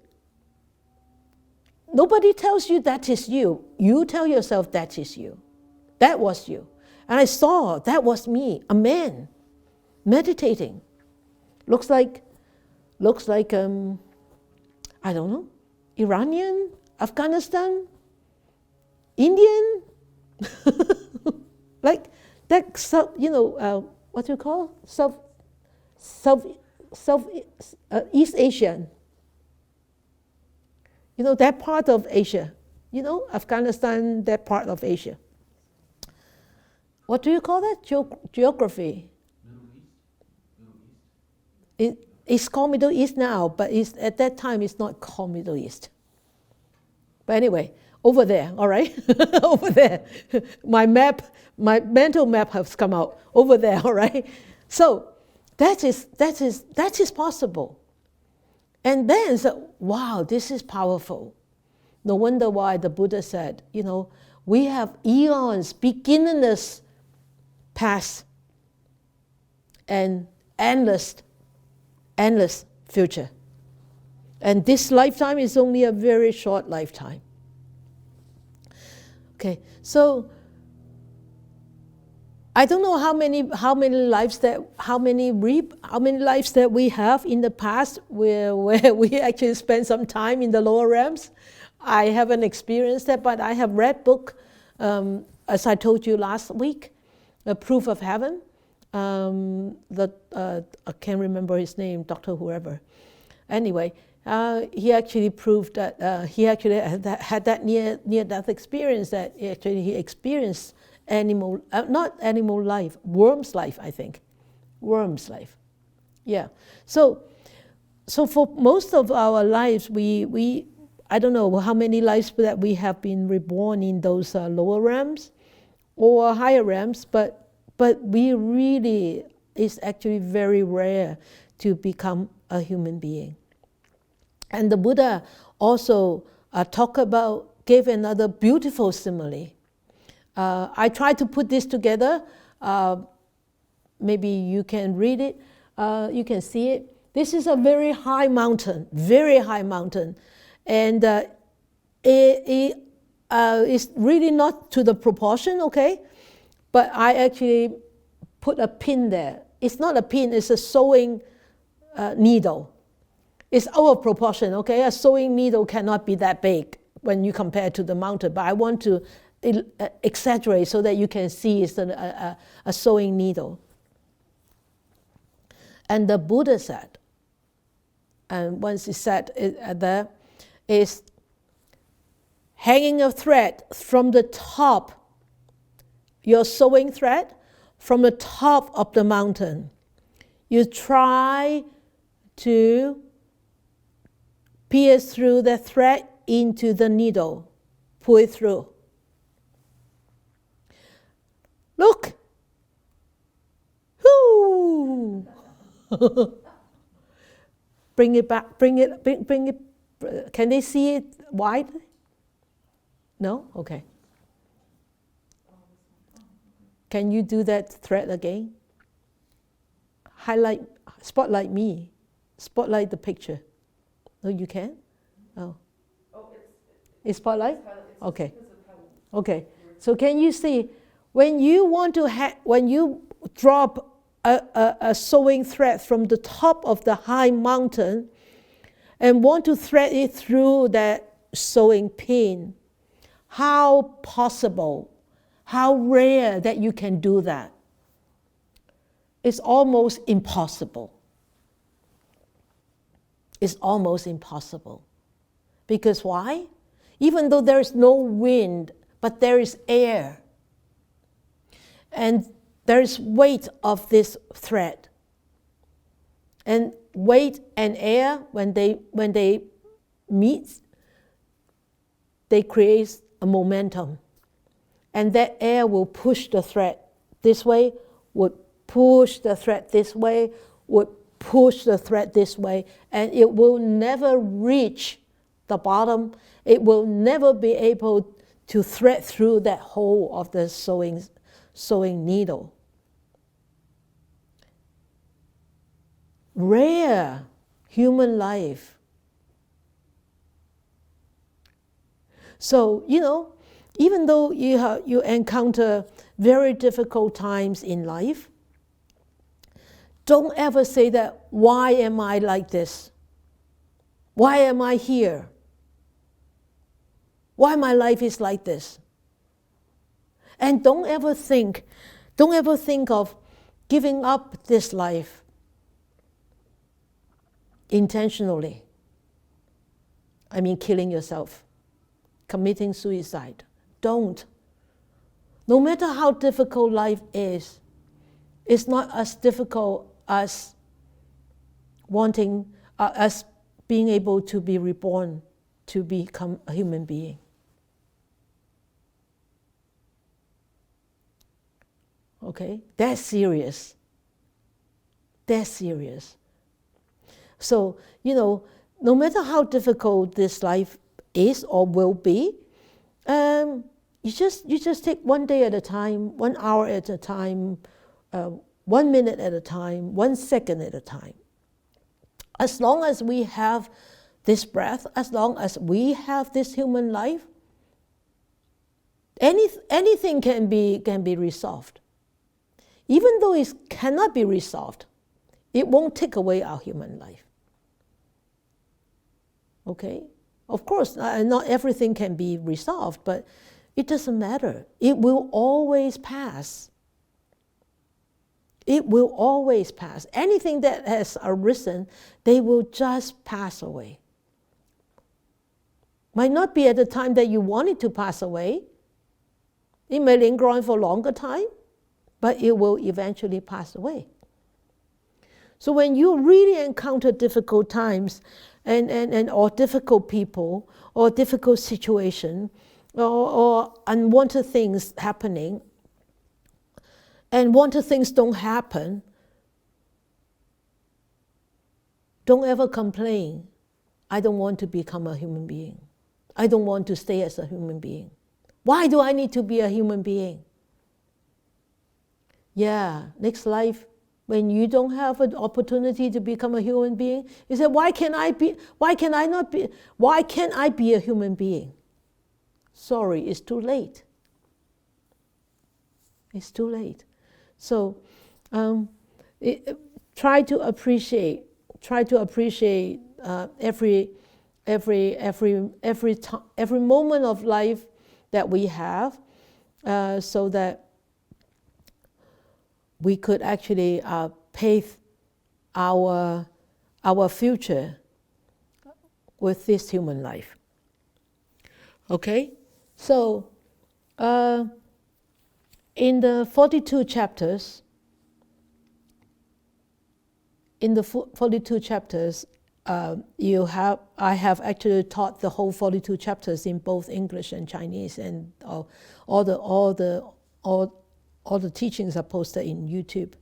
Nobody tells you that is you. You tell yourself that is you. That was you. And I saw that was me, a man, meditating. Looks like I don't know, Iranian, Afghanistan, Indian, like that. What do you call East Asian. That part of Asia. Afghanistan, that part of Asia. What do you call that? Geography. It's called Middle East now, but at that time it's not called Middle East. But anyway, over there, all right? Over there. My mental map has come out. Over there, all right? So that is possible. And then, wow, this is powerful. No wonder why the Buddha said, we have eons, beginningless past, and endless future. And this lifetime is only a very short lifetime. Okay, so I don't know how many lives that we have in the past where we actually spend some time in the lower realms. I haven't experienced that, but I have read book, as I told you last week, Proof of Heaven. I can't remember his name, Dr. whoever. Anyway, he actually proved that he actually had that near-death experience, that he experienced not animal life, worm's life, I think. Worm's life. Yeah. So for most of our lives, we I don't know how many lives that we have been reborn in those lower realms or higher realms, but we really, it's actually very rare to become a human being. And the Buddha also gave another beautiful simile. I tried to put this together. Maybe you can read it. You can see it. This is a very high mountain, and it's really not to the proportion, okay? But I actually put a pin there. It's not a pin, it's a sewing needle. It's out of proportion, okay? A sewing needle cannot be that big when you compare to the mountain, but I want to exaggerate so that you can see it's a sewing needle. And the Buddha said, and once he said there, is hanging a thread from the top, your sewing thread, from the top of the mountain. You try to pierce through the thread into the needle, pull it through. Look! Whoo! Bring it back, bring it Can they see it wide? No? Okay. Can you do that thread again? Highlight, spotlight me. Spotlight the picture. No, you can? Oh. It's spotlight? Okay. Okay. So can you see, when you want to when you drop a sewing thread from the top of the high mountain and want to thread it through that sewing pin, how possible, how rare that you can do that. It's almost impossible. It's almost impossible. Because why? Even though there is no wind, but there is air. And there is weight of this thread. And weight and air, when they meet, they create a momentum. And that air will push the thread this way, would push the thread this way, would push the thread this way, and it will never reach the bottom. It will never be able to thread through that hole of the sewing needle. Rare human life. So, even though you encounter very difficult times in life, don't ever say that, why am I like this? Why am I here? Why my life is like this? And don't ever think of giving up this life intentionally. I mean, killing yourself, committing suicide. Don't. No matter how difficult life is, it's not as difficult as as being able to be reborn, to become a human being. Okay? That's serious. That's serious. So, no matter how difficult this life is or will be, you just take one day at a time, 1 hour at a time, 1 minute at a time, 1 second at a time. As long as we have this breath, as long as we have this human life, anything can be resolved. Even though it cannot be resolved, it won't take away our human life. Okay? Of course, not everything can be resolved, but it doesn't matter. It will always pass. It will always pass. Anything that has arisen, they will just pass away. Might not be at the time that you want it to pass away. It may linger on for a longer time, but it will eventually pass away. So when you really encounter difficult times or difficult people or difficult situation or unwanted things happening, and wanted things don't happen, don't ever complain. I don't want to become a human being. I don't want to stay as a human being. Why do I need to be a human being? Yeah, next life, when you don't have an opportunity to become a human being, you say, why can't I be a human being? Sorry, it's too late. It's too late. So try to appreciate every moment of life that we have, so that we could actually pave our future with this human life. Okay, so in the 42 chapters, I have actually taught the whole 42 chapters in both English and Chinese, and all the teachings are posted in YouTube.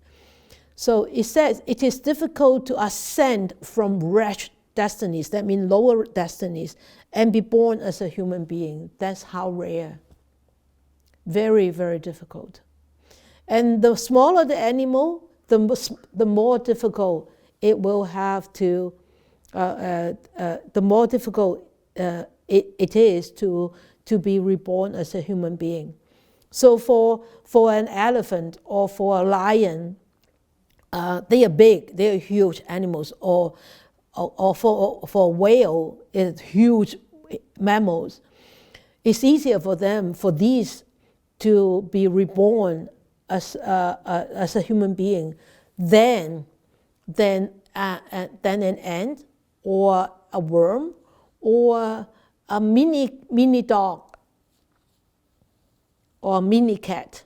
So it says, it is difficult to ascend from wretched destinies, that means lower destinies, and be born as a human being. That's how rare. Very, very difficult. And the smaller the animal, the more difficult it will have to, the more difficult it is to be reborn as a human being. So for an elephant or for a lion, they are big, they are huge animals, or for a whale, it's huge mammals. It's easier for them, for these, to be reborn as a human being than an ant or a worm or a mini dog or a mini cat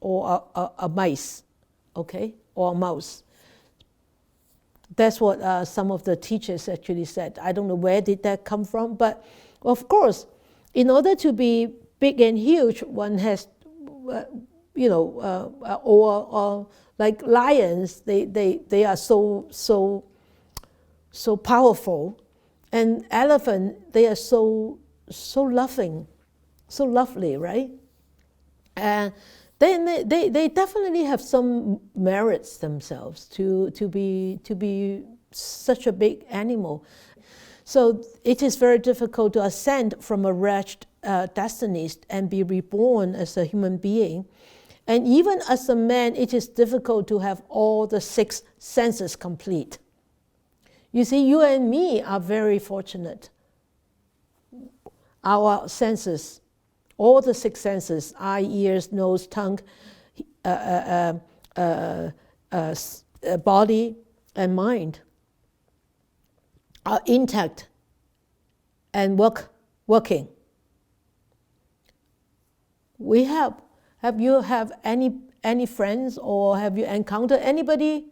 or a mice, okay, or a mouse. That's what some of the teachers actually said. I don't know where did that come from, but of course, in order to be big and huge, one has, or like lions, they are so powerful, and elephant, they are so loving, so lovely, right? And then they definitely have some merits themselves to be such a big animal. So it is very difficult to ascend from a wretched destiny and be reborn as a human being. And even as a man, it is difficult to have all the 6 senses complete. You see, you and me are very fortunate. Our senses, all the 6 senses, eye, ears, nose, tongue, body, and mind, are intact and working. Have you any friends, or have you encountered anybody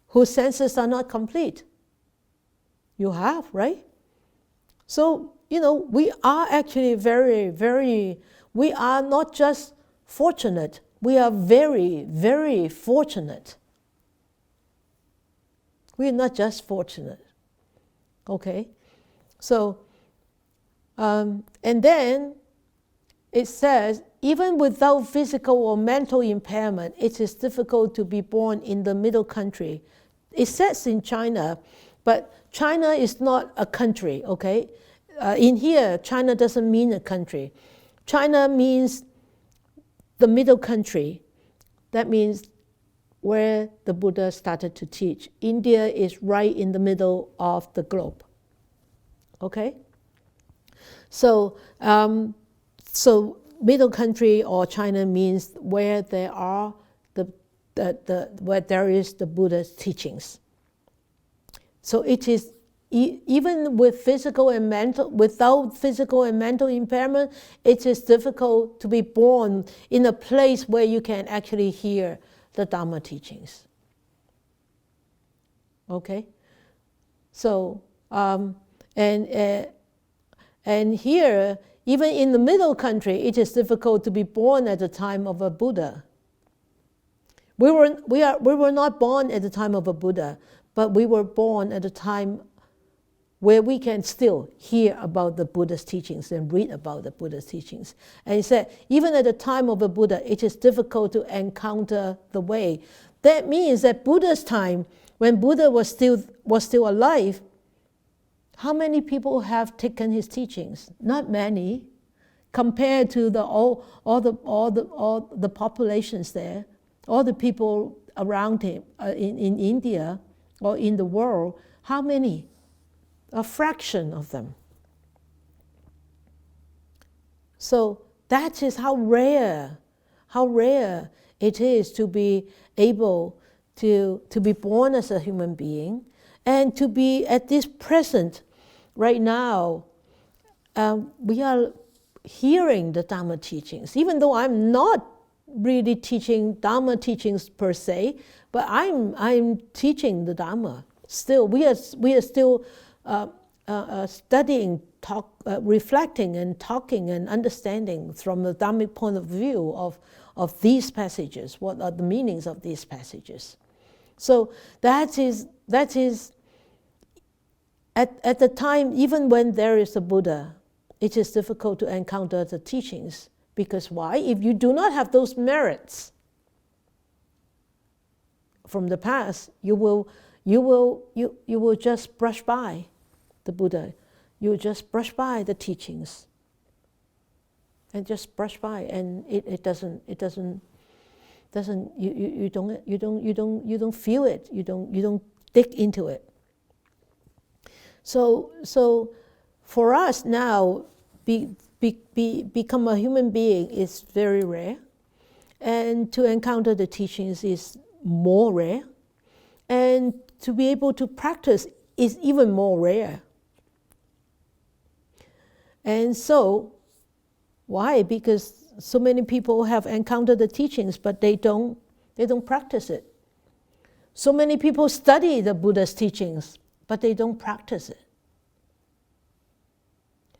whose senses are not complete? You have, right? So, we are actually we are not just fortunate, we are very, very fortunate. We are not just fortunate. Okay? So, and then it says, even without physical or mental impairment, it is difficult to be born in the middle country. It says in China, but China is not a country, okay? In here, China doesn't mean a country. China means the middle country. That means where the Buddha started to teach. India is right in the middle of the globe. Okay? So, middle country or China means where there are where there is the Buddha's teachings. So it is even with physical and mental, without physical and mental impairment, it is difficult to be born in a place where you can actually hear the Dhamma teachings. Okay, so and here, even in the middle country, it is difficult to be born at the time of a Buddha. We were not born at the time of a Buddha, but we were born at a time where we can still hear about the Buddha's teachings and read about the Buddha's teachings. And he said, even at the time of a Buddha, it is difficult to encounter the way. That means that Buddha's time, when Buddha was still alive, how many people have taken his teachings? Not many, compared to all the populations there, all the people around him in India or in the world. How many? A fraction of them. So that is how rare it is to be able to be born as a human being, and to be at this present, right now, we are hearing the Dhamma teachings. Even though I'm not really teaching Dhamma teachings per se, but I'm teaching the Dhamma. Still, we are still studying, reflecting and talking and understanding from the Dhammic point of view of these passages. What are the meanings of these passages? So that is At the time, even when there is a Buddha, it is difficult to encounter the teachings. Because why? If you do not have those merits from the past, you will just brush by the Buddha. You will just brush by the teachings. And just brush by, and it doesn't you don't feel it. You don't dig into it. So for us now, become a human being is very rare, and to encounter the teachings is more rare, and to be able to practice is even more rare. And so, why? Because so many people have encountered the teachings, but they don't practice it. So many people study the Buddha's teachings, but they don't practice it.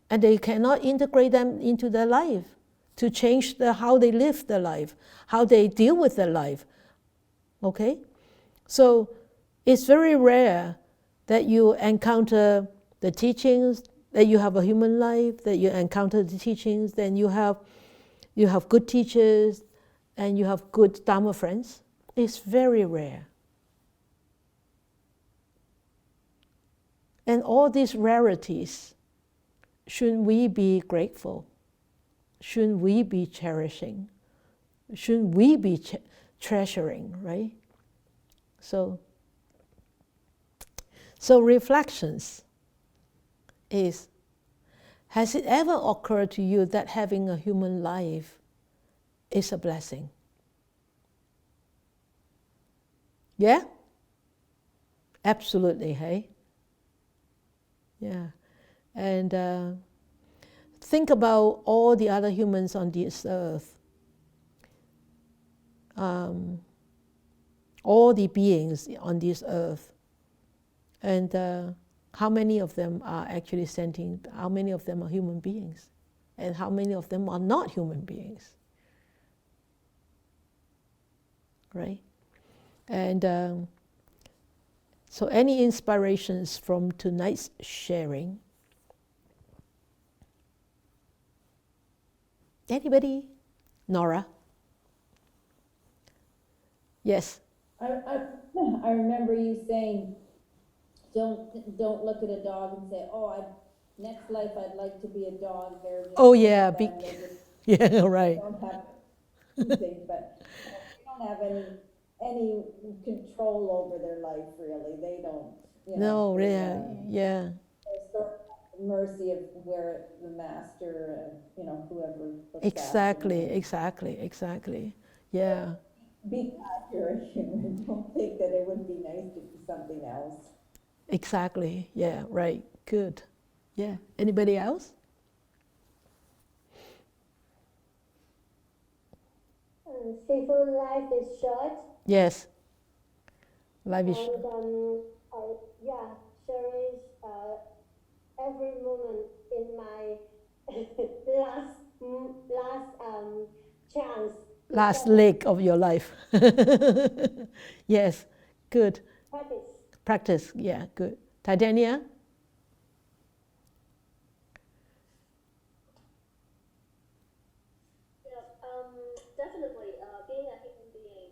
And they cannot integrate them into their life to change how they live their life, how they deal with their life. Okay? So it's very rare that you encounter the teachings, that you have a human life, that you encounter the teachings, then you have good teachers, and you have good Dhamma friends. It's very rare. And all these rarities, shouldn't we be grateful? Shouldn't we be cherishing? Shouldn't we be treasuring, right? So reflections is, has it ever occurred to you that having a human life is a blessing? Yeah? Absolutely, hey? Yeah. And think about all the other humans on this earth. All the beings on this earth. And how many of them are actually sentient? How many of them are human beings? And how many of them are not human beings? Right? And so any inspirations from tonight's sharing? Anybody? Nora? Yes. I remember you saying, don't look at a dog and say, next life I'd like to be a dog. They're just Yeah, yeah, right. Don't have anything, but they don't have any control over their life, really. They don't. No, yeah. They're sort of at the mercy of where the master, whoever looks Exactly. Yeah. Be glad you're a human. Don't think that it would be nice to be something else. Exactly. Yeah, right. Good. Yeah. Anybody else? Simple life is short. Yes. Life is short. And cherish every moment in my last chance. Last leg of your life. Yes. Good. Practice. Yeah. Good. Titania? Definitely, being a human being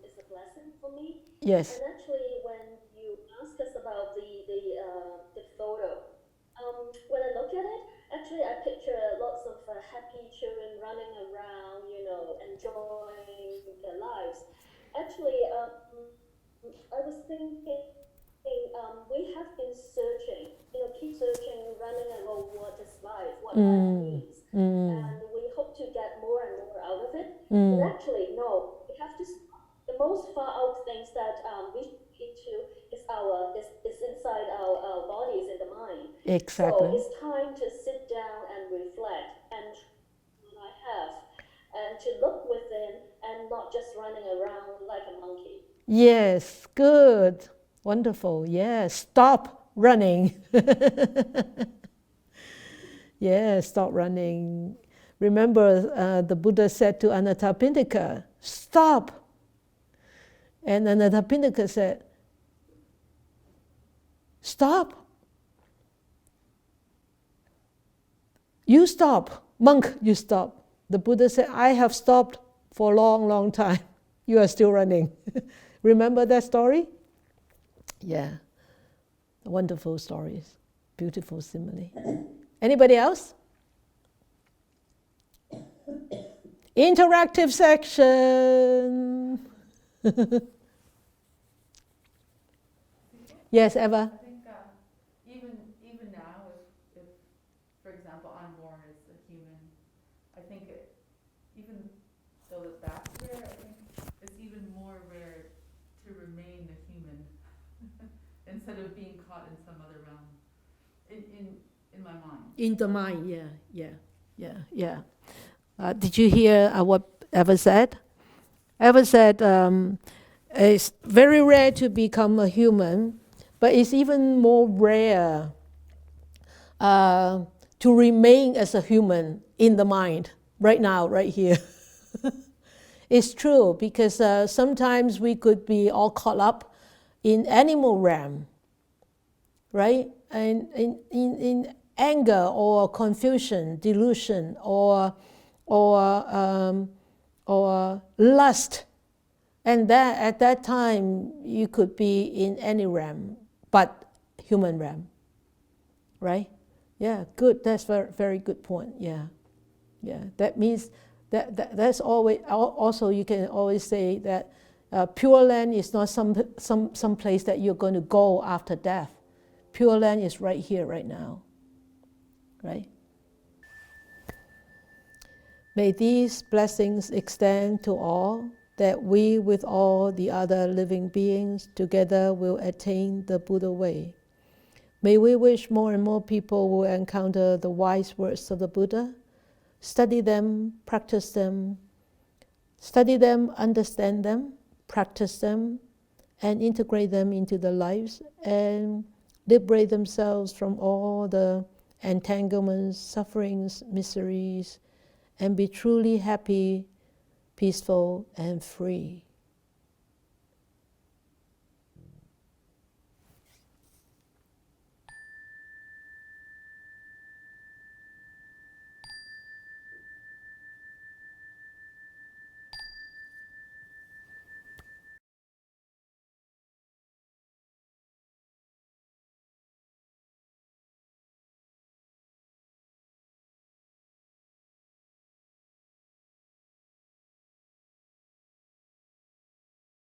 is a blessing for me. Yes. And actually, when you ask us about the photo, when I look at it, actually I picture lots of happy children running around, enjoying their lives. Actually, I was thinking, we have been searching, keep searching, running around what is life, what life means. And we hope to get more and more out of it. But actually, no, we have to stop. The most far out things that we should to is inside our bodies and the mind. Exactly. So it's time to sit down and reflect and what I have, and to look within and not just running around like a monkey. Yes, good. Wonderful. Yes, stop running. Yeah, stop running. Remember, the Buddha said to Anathapindika, stop. And Anathapindika said, stop. You stop. Monk, you stop. The Buddha said, I have stopped for a long, long time. You are still running. Remember that story? Yeah. Wonderful stories. Beautiful simile. Anybody else? Interactive section. Yes, Eva? I think even now, if, for example, I'm born as a human, I think even though that's rare, I think it's even more rare to remain a human instead of being caught in some other realm. In my mind. In the mind, yeah. Did you hear what Eva said? Eva said it's very rare to become a human, but it's even more rare to remain as a human in the mind, right now, right here. It's true, because sometimes we could be all caught up in animal realm, right? And in anger or confusion, delusion, or lust. And that at that time, you could be in any realm, but human realm, right? Yeah, good. That's very, very good point. Yeah. That means that's always also you can always say that Pure Land is not some place that you're going to go after death. Pure Land is right here, right now, right? May these blessings extend to all, that we with all the other living beings together will attain the Buddha way. May we wish more and more people will encounter the wise words of the Buddha, study them, practice them, understand them, practice them, and integrate them into their lives, and liberate themselves from all the entanglements, sufferings, miseries, and be truly happy, peaceful, and free.